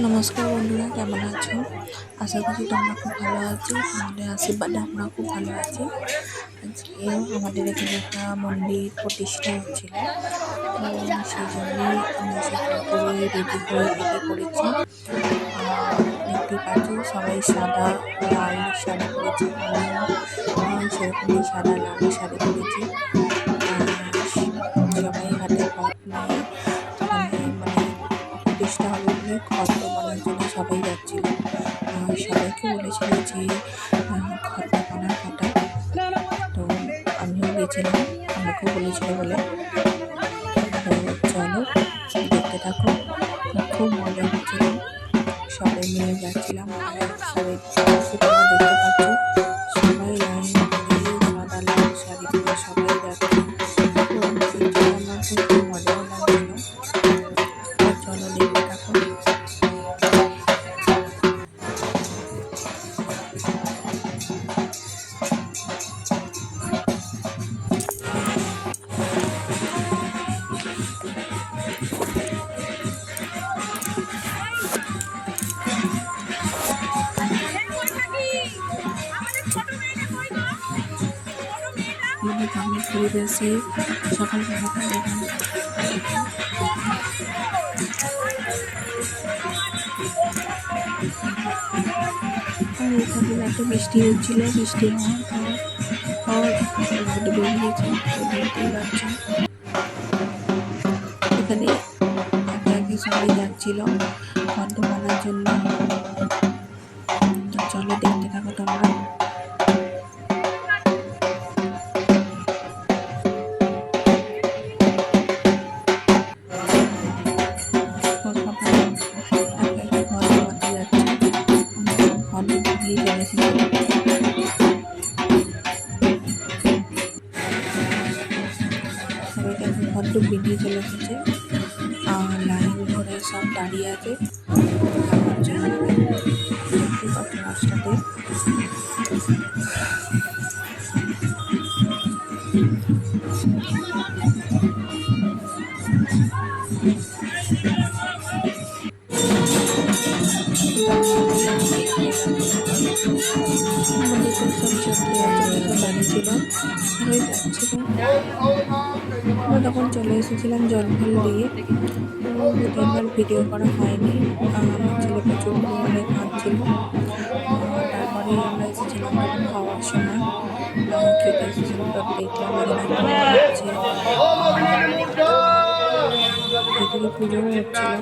নমস্কার বন্ধুরা, কেমন আছো? আশা করছি তোমরা খুব ভালো আছো। তোমাদের আশীর্বাদে আমরা খুব ভালো আছি। আজকে আমাদের এখানে একটা মন্দির প্রতিষ্ঠা হচ্ছিল, তো সেই জন্যই আমি সকাল করে রেডি হয়ে বেরিয়ে পড়েছি। দেখতে পাচ্ছ সবাই সাদা লাল শাড়ি পরেছে, আমিও সেরকমই সাদা লাল শাড়ি পরেছি। সবাই হাতে ঘট নিয়ে প্রতিষ্ঠা হবে বলে ঘট বানানোর জন্য সবাই যাচ্ছিল। সবাইকে বলেছিল যে ঘট বানার কথা, তো আমিও গেছিলাম, আমাকেও বলেছিল বলে। তো চলো দেখতে থাকো, খুব মজা হচ্ছিল, সবাই মিলে যাচ্ছিলাম। সবাই তোমরা দেখতে পাচ্ছ সবাই লাইন ধরে সাদা লাল শাড়ি পরে সবাই যাচ্ছে। তো আমার খুব মজাও লাগছিল। তো চলো দেখতে থাকো। গ্রামের পরিবেশে সকালবেলাটা যখন এত বৃষ্টি হচ্ছিল, বৃষ্টি হওয়ার পর বেরিয়েছে, দেখতেই পাচ্ছ এখানে একে একে সবাই যাচ্ছিল ঘন্ট বানার জন্য। তো চলো দেখতে থাকো তোমরা। ঘন্ট বেরিয়ে চলে এসেছে, আর লাইন ধরে সব দাঁড়িয়ে আছে রাস্তাতে। আমরা তখন চলে এসেছিলাম জল ফল দিয়ে, দুবার ভিডিও করা হয়নি। আমার ছেলে প্রচুর পরিমাণে কাঁদছিল। তারপরে আমরা এসেছিলাম তখন খাওয়ার সময়, খেতে এসেছিলাম, তখন দেখলাম ভেতরে পুজো হচ্ছিল।